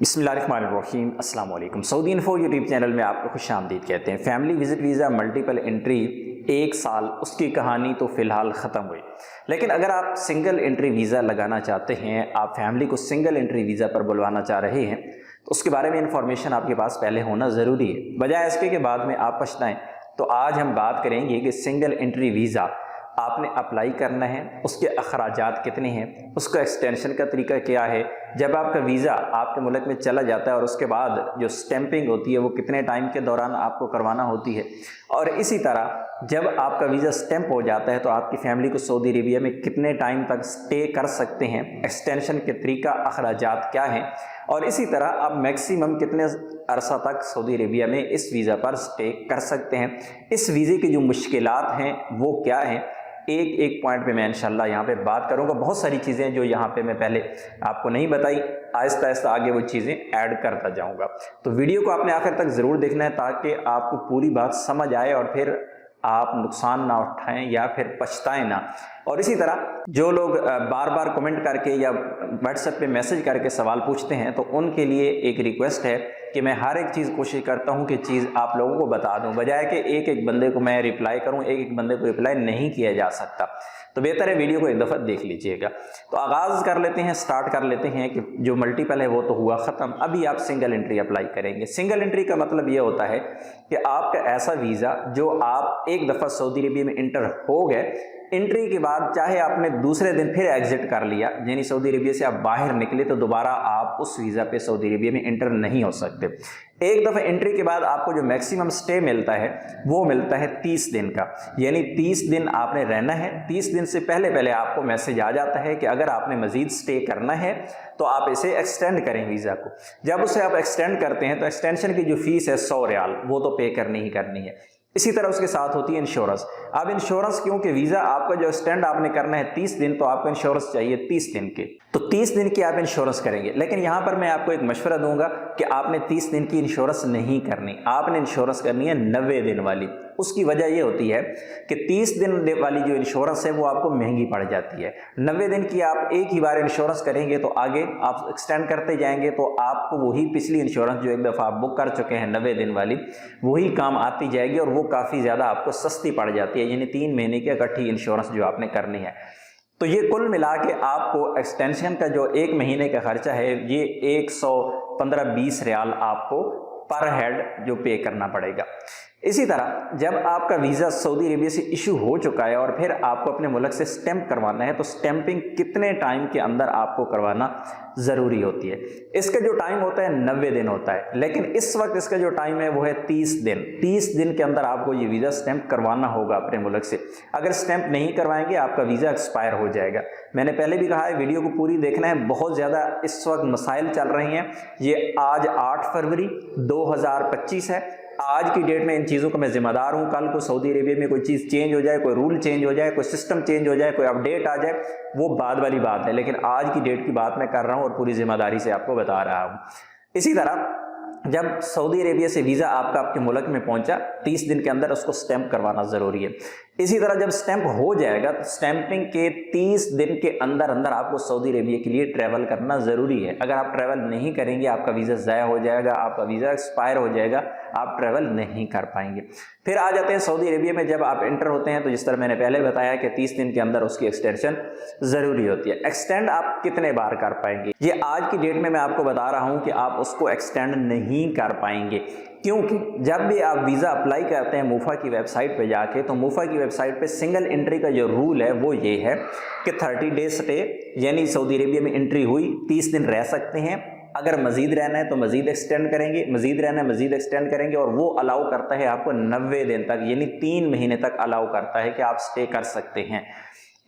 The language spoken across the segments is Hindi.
बिस्मिल्लाहिर्रहमानिर्रहीम अस्सलाम वालेकुम। सऊदी इन्फो यूट्यूब चैनल में आपको खुशामदीद कहते हैं। Family visit visa multiple entry 1 साल उसकी कहानी तो फ़िलहाल ख़त्म हुई, लेकिन अगर आप सिंगल एंट्री वीज़ा लगाना चाहते हैं, आप फैमिली को सिंगल एंट्री वीज़ा पर बुलवाना चाह रहे हैं, तो उसके बारे में इंफॉर्मेशन आपके पास पहले होना ज़रूरी है, बजाय इसके कि बाद में आप पछताएं। तो आज हम बात करेंगे कि सिंगल एंट्री वीज़ा आपने अप्लाई करना है, उसके अखराजात कितने हैं, उसका एक्सटेंशन का तरीका क्या है, जब आपका वीज़ा आपके मुल्क में चला जाता है और उसके बाद जो स्टैंपिंग होती है वो कितने टाइम के दौरान आपको करवाना होती है, और इसी तरह जब आपका वीज़ा स्टैंप हो जाता है तो आपकी फैमिली को सऊदी अरेबिया में कितने टाइम तक स्टे कर सकते हैं, एक्सटेंशन के तरीका अखराजात क्या हैं, और इसी तरह आप मैक्सिमम कितने अरसा तक सऊदी अरेबिया में इस वीज़ा पर स्टे कर सकते हैं, इस वीज़े की जो मुश्किलात हैं वो क्या हैं, एक एक पॉइंट पे मैं इंशाल्लाह यहाँ पे बात करूँगा। बहुत सारी चीज़ें जो यहाँ पे मैं पहले आपको नहीं बताई, आहिस्ता आहिस्ता आगे वो चीज़ें ऐड करता जाऊँगा। तो वीडियो को आपने आखिर तक ज़रूर देखना है ताकि आपको पूरी बात समझ आए और फिर आप नुकसान ना उठाएं या फिर पछताएं ना। और इसी तरह जो लोग बार बार कमेंट करके या व्हाट्सएप पे मैसेज करके सवाल पूछते हैं, तो उनके लिए एक रिक्वेस्ट है कि मैं हर एक चीज़ कोशिश करता हूं कि चीज़ आप लोगों को बता दूं, बजाय कि एक एक बंदे को मैं रिप्लाई करूं, एक एक बंदे को रिप्लाई नहीं किया जा सकता। तो बेहतर है वीडियो को एक दफ़ा देख लीजिएगा। तो आगाज़ कर लेते हैं, स्टार्ट कर लेते हैं कि जो मल्टीपल है वो तो हुआ ख़त्म, अभी आप सिंगल एंट्री अप्लाई करेंगे। सिंगल एंट्री का मतलब ये होता है कि आपका ऐसा वीज़ा जो आप एक दफ़ा सऊदी अरबिया में इंटर हो गए, एंट्री के बाद चाहे आपने दूसरे दिन फिर एग्जिट कर लिया, यानी सऊदी अरबिया से आप बाहर निकले, तो दोबारा आप उस वीज़ा पे सऊदी अरबिया में इंटर नहीं हो सकते। एक दफ़ा एंट्री के बाद आपको जो मैक्सिमम स्टे मिलता है वो मिलता है 30 दिन का, यानी 30 दिन आपने रहना है। 30 दिन से पहले पहले आपको मैसेज आ जाता है कि अगर आपने मज़ीद स्टे करना है तो आप इसे एक्सटेंड करें वीज़ा को। जब उसे आप एक्सटेंड करते हैं तो एक्सटेंशन की जो फ़ीस है 100 रियाल, वो तो पे करनी ही करनी है। इसी तरह उसके साथ होती है इंश्योरेंस। अब इंश्योरेंस क्योंकि वीज़ा आपका जो एक्सटेंड आपने करना है 30 दिन, तो आपको इंश्योरेंस चाहिए 30 दिन के, तो 30 दिन की आप इंश्योरेंस करेंगे। लेकिन यहाँ पर मैं आपको एक मशवरा दूंगा कि आपने 30 दिन की इंश्योरेंस नहीं करनी, आपने इंश्योरेंस करनी है 90 दिन वाली। उसकी वजह यह होती है कि 30 दिन वाली जो इंश्योरेंस है वो आपको महंगी पड़ जाती है। 90 दिन की आप एक ही बार इंश्योरेंस करेंगे तो आगे आप एक्सटेंड करते जाएंगे तो आपको वही पिछली इंश्योरेंस जो एक दफ़ा आप बुक कर चुके हैं 90 दिन वाली, वही काम आती जाएगी और वो काफ़ी ज़्यादा आपको सस्ती पड़ जाती है, यानी 3 महीने की इकट्ठी इंश्योरेंस जो आपने करनी है। तो ये कुल मिला के आपको एक्सटेंशन का जो 1 महीने का खर्चा है ये 115-20 रियाल आपको पर हेड जो पे करना पड़ेगा। इसी तरह जब आपका वीज़ा सऊदी अरेबिया से इशू हो चुका है और फिर आपको अपने मुल्क से स्टैंप करवाना है, तो स्टैंपिंग कितने टाइम के अंदर आपको करवाना ज़रूरी होती है। इसका जो टाइम होता है 90 दिन होता है, लेकिन इस वक्त इसका जो टाइम है वो है 30 दिन। 30 दिन के अंदर आपको ये वीज़ा स्टैंप करवाना होगा अपने मुल्क से। अगर स्टैंप नहीं करवाएंगे आपका वीज़ा एक्सपायर हो जाएगा। मैंने पहले भी कहा है वीडियो को पूरी देखना है, बहुत ज़्यादा इस वक्त मसाइल चल रहे हैं। ये आज 8 फरवरी 2025 है। आज की डेट में इन चीज़ों का मैं जिम्मेदार हूँ। कल को सऊदी अरेबिया में कोई चीज़ चेंज हो जाए, कोई रूल चेंज हो जाए, कोई सिस्टम चेंज हो जाए, कोई अपडेट आ जाए, वो बाद वाली बात है, लेकिन आज की डेट की बात मैं कर रहा हूँ और पूरी जिम्मेदारी से आपको बता रहा हूँ। इसी तरह जब सऊदी अरेबिया से वीज़ा आपका आपके मुल्क में पहुंचा, 30 दिन के अंदर उसको स्टैंप करवाना ज़रूरी है। इसी तरह जब स्टैंप हो जाएगा तो स्टैंपिंग के 30 दिन के अंदर अंदर आपको सऊदी अरेबिया के लिए ट्रैवल करना ज़रूरी है। अगर आप ट्रैवल नहीं करेंगे आपका वीज़ा ज़ाया हो जाएगा, आपका वीज़ा एक्सपायर हो जाएगा, आप ट्रैवल नहीं कर पाएंगे। फिर आ जाते हैं सऊदी अरेबिया में। जब आप एंटर होते हैं तो जिस तरह मैंने पहले बताया कि 30 दिन के अंदर उसकी एक्सटेंशन ज़रूरी होती है। एक्सटेंड आप कितने बार कर पाएंगे, ये आज की डेट में मैं आपको बता रहा हूँ कि आप उसको एक्सटेंड नहीं कर पाएंगे, क्योंकि जब भी आप वीज़ा अप्लाई करते हैं मूफा की वेबसाइट पे जाके, तो मूफा की वेबसाइट पे सिंगल एंट्री का जो रूल है वो ये है कि 30 डेज स्टे, यानी सऊदी अरेबिया में एंट्री हुई 30 दिन रह सकते हैं। अगर मज़ीद रहना है तो मज़ीद एक्सटेंड करेंगे, मज़ीद रहना है मज़ीद एक्सटेंड करेंगे, और वो अलाउ करता है आपको 90 दिन तक, यानी 3 महीने तक अलाउ करता है कि आप स्टे कर सकते हैं।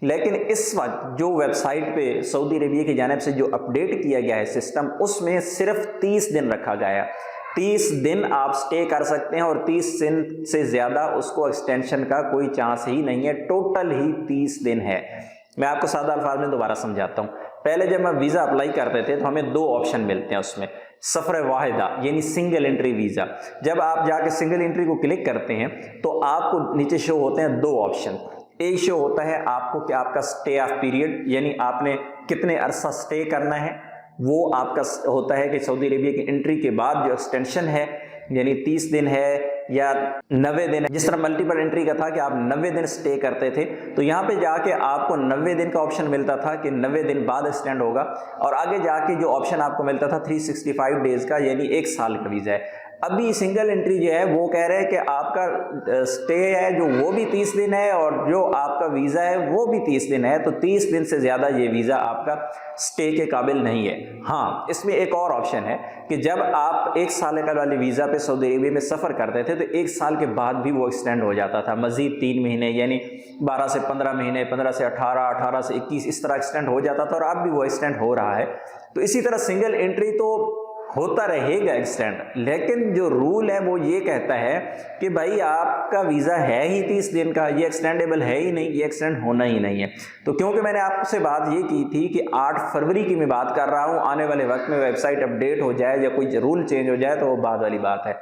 लेकिन इस वक्त जो वेबसाइट पे सऊदी अरेबिया की जानिब से जो अपडेट किया गया है सिस्टम, उसमें सिर्फ 30 दिन रखा गया है। 30 दिन आप स्टे कर सकते हैं और 30 दिन से ज़्यादा उसको एक्सटेंशन का कोई चांस ही नहीं है। टोटल ही 30 दिन है। मैं आपको सादा अल्फाज में दोबारा समझाता हूँ। पहले जब हम वीज़ा अप्लाई करते थे तो हमें 2 ऑप्शन मिलते हैं उसमें, सफ़र वाहिदा यानी सिंगल एंट्री वीज़ा। जब आप जाके सिंगल एंट्री को क्लिक करते हैं तो आपको नीचे शो होते हैं 2 ऑप्शन। एक शो होता है आपको कि आपका स्टे ऑफ पीरियड, यानी आपने कितने अरसा स्टे करना है, वो आपका होता है कि सऊदी अरेबिया की एंट्री के बाद जो एक्सटेंशन है, यानी 30 दिन है या 90 दिन है, जिस तरह मल्टीपल एंट्री का था कि आप 90 दिन स्टे करते थे, तो यहाँ पे जाके आपको 90 दिन का ऑप्शन मिलता था कि 90 दिन बाद एक्सटेंड होगा, और आगे जाके जो ऑप्शन आपको मिलता था 365 डेज का, यानी 1 साल का वीज़ा है। अभी सिंगल एंट्री जो है वो कह रहे हैं कि आपका स्टे है जो वो भी 30 दिन है और जो आपका वीज़ा है वो भी 30 दिन है, तो 30 दिन से ज़्यादा ये वीज़ा आपका स्टे के काबिल नहीं है। हाँ, इसमें एक और ऑप्शन है कि जब आप 1 साल का वाले वीज़ा पे सऊदी अरेबिया में सफ़र करते थे तो 1 साल के बाद भी वो एक्सटेंड हो जाता था, मज़ीद 3 महीने, यानी 12 से 15 महीने, 15 से 18, 18 से 21, इस तरह एक्सटेंड हो जाता था, और अब भी वो एक्सटेंड हो रहा है। तो इसी तरह सिंगल एंट्री तो होता रहेगा एक्सटेंड, लेकिन जो रूल है वो ये कहता है कि भाई आपका वीज़ा है ही 30 दिन का, ये एक्सटेंडेबल है ही नहीं, ये एक्सटेंड होना ही नहीं है। तो क्योंकि मैंने आपसे बात ये की थी कि 8 फरवरी की मैं बात कर रहा हूँ, आने वाले वक्त में वेबसाइट अपडेट हो जाए या कोई रूल चेंज हो जाए तो वो बाद वाली बात है,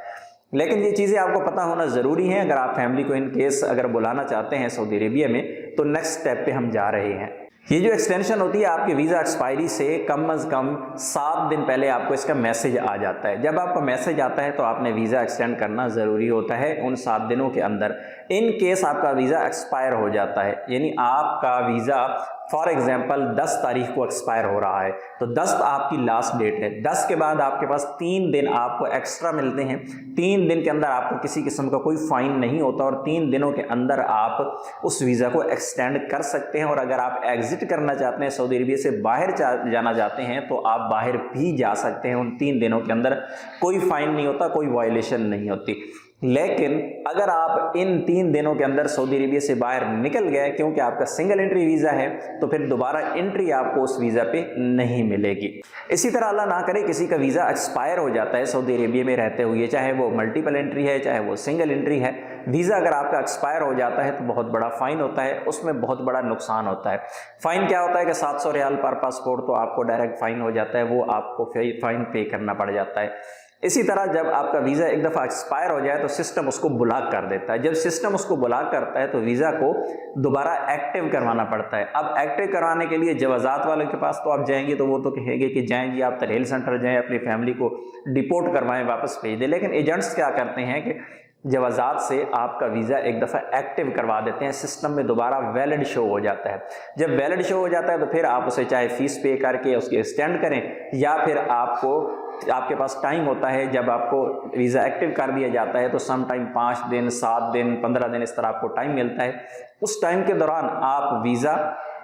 लेकिन ये चीज़ें आपको पता होना ज़रूरी है अगर आप फैमिली को इन केस अगर बुलाना चाहते हैं सऊदी अरेबिया में। तो नेक्स्ट स्टेप पे हम जा रहे हैं। ये जो एक्सटेंशन होती है आपके वीज़ा एक्सपायरी से कम अज़ कम 7 दिन पहले आपको इसका मैसेज आ जाता है। जब आपको मैसेज आता है तो आपने वीज़ा एक्सटेंड करना ज़रूरी होता है उन 7 दिनों के अंदर। इन केस आपका वीज़ा एक्सपायर हो जाता है, यानी आपका वीज़ा फॉर एग्जांपल 10 तारीख को एक्सपायर हो रहा है, तो 10 आपकी लास्ट डेट है। 10 के बाद आपके पास 3 दिन आपको एक्स्ट्रा मिलते हैं। 3 दिन के अंदर आपको किसी किस्म का कोई फाइन नहीं होता और 3 दिनों के अंदर आप उस वीज़ा को एक्सटेंड कर सकते हैं। और अगर आप एग्जिट करना चाहते हैं, सऊदी अरबिया से बाहर जाना चाहते हैं, तो आप बाहर भी जा सकते हैं। उन 3 दिनों के अंदर कोई फाइन नहीं होता, कोई वायलेशन नहीं होती। लेकिन अगर आप इन 3 दिनों के अंदर सऊदी अरेबिया से बाहर निकल गए, क्योंकि आपका सिंगल एंट्री वीज़ा है, तो फिर दोबारा एंट्री आपको उस वीज़ा पे नहीं मिलेगी। इसी तरह अल्लाह ना करे किसी का वीज़ा एक्सपायर हो जाता है सऊदी अरेबिया में रहते हुए, चाहे वो मल्टीपल एंट्री है चाहे वो सिंगल एंट्री है, वीज़ा अगर आपका एक्सपायर हो जाता है तो बहुत बड़ा फ़ाइन होता है, उसमें बहुत बड़ा नुकसान होता है। फ़ाइन क्या होता है कि 700 रियाल पर पासपोर्ट तो आपको डायरेक्ट फ़ाइन हो जाता है, वो आपको फ़ाइन पे करना पड़ जाता है। इसी तरह जब आपका वीज़ा एक दफ़ा एक्सपायर हो जाए तो सिस्टम उसको ब्लॉक कर देता है। जब सिस्टम उसको ब्लॉक करता है तो वीज़ा को दोबारा एक्टिव करवाना पड़ता है। अब एक्टिव करवाने के लिए जवाज़ात वालों के पास तो आप जाएंगे तो वो तो कहेंगे कि जाएं जी आप तरहेल सेंटर जाएं, अपनी फैमिली को डिपोर्ट करवाएं, वापस भेज दें। लेकिन एजेंट्स क्या करते हैं कि जवाज़ात से आपका वीज़ा एक दफ़ा एक्टिव करवा देते हैं, सिस्टम में दोबारा वैलिड शो हो जाता है। जब वैलिड शो हो जाता है तो फिर आप उसे चाहे फ़ीस पे करके उसकी एक्सटेंड करें, या फिर आपके पास टाइम होता है जब आपको वीज़ा एक्टिव कर दिया जाता है तो सम टाइम 5 दिन, 7 दिन, 15 दिन इस तरह आपको टाइम मिलता है। उस टाइम के दौरान आप वीज़ा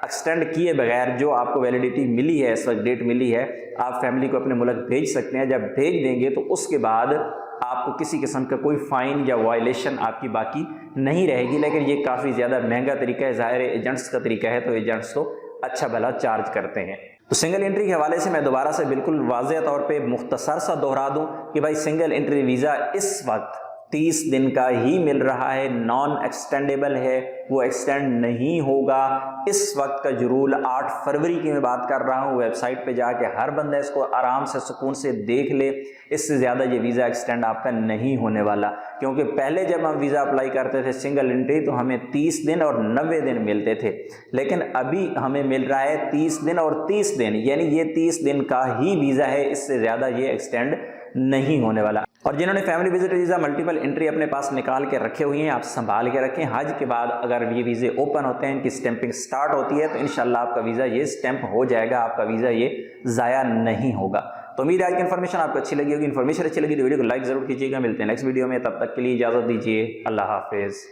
एक्सटेंड किए बगैर जो आपको वैलिडिटी मिली है, इस वक्त डेट मिली है, आप फैमिली को अपने मुल्क भेज सकते हैं। जब भेज देंगे तो उसके बाद आपको किसी किस्म का कोई फ़ाइन या वायलेशन आपकी बाकी नहीं रहेगी। लेकिन ये काफ़ी ज़्यादा महंगा तरीका है, ज़ाहिर है एजेंट्स का तरीका है, तो एजेंट्स तो अच्छा भला चार्ज करते हैं। तो सिंगल एंट्री के हवाले से मैं दोबारा से बिल्कुल वाज़ेह तौर पे मुख्तसर सा दोहरा दूं कि भाई सिंगल एंट्री वीज़ा इस वक्त 30 दिन का ही मिल रहा है, नॉन एक्सटेंडेबल है, वो एक्सटेंड नहीं होगा। इस वक्त का जो रूल 8 फरवरी की मैं बात कर रहा हूँ, वेबसाइट पे जाके हर बंदा इसको आराम से सुकून से देख ले, इससे ज़्यादा ये वीज़ा एक्सटेंड आपका नहीं होने वाला। क्योंकि पहले जब हम वीज़ा अप्लाई करते थे सिंगल एंट्री तो हमें 30 दिन और 90 दिन मिलते थे, लेकिन अभी हमें मिल रहा है 30 दिन और 30 दिन, यानी ये 30 दिन का ही वीज़ा है, इससे ज़्यादा ये एक्सटेंड नहीं होने वाला। और जिन्होंने family visit visa multiple entry अपने पास निकाल के रखे हुए हैं, आप संभाल के रखें। हज के बाद अगर ये वीज़े ओपन होते हैं, इनकी स्टैंपिंग स्टार्ट होती है, तो इंशाल्लाह आपका वीज़ा ये स्टैंप हो जाएगा, आपका वीज़ा ये ज़ाया नहीं होगा। तो उम्मीद है आज की इन्फॉर्मेशन आपको अच्छी लगी होगी। इन्फॉर्मेशन अच्छी लगी तो वीडियो को लाइक ज़रूर कीजिएगा। मिलते हैं नेक्स्ट वीडियो में, तब तक के लिए इजाज़त दीजिए। अल्लाह हाफिज़।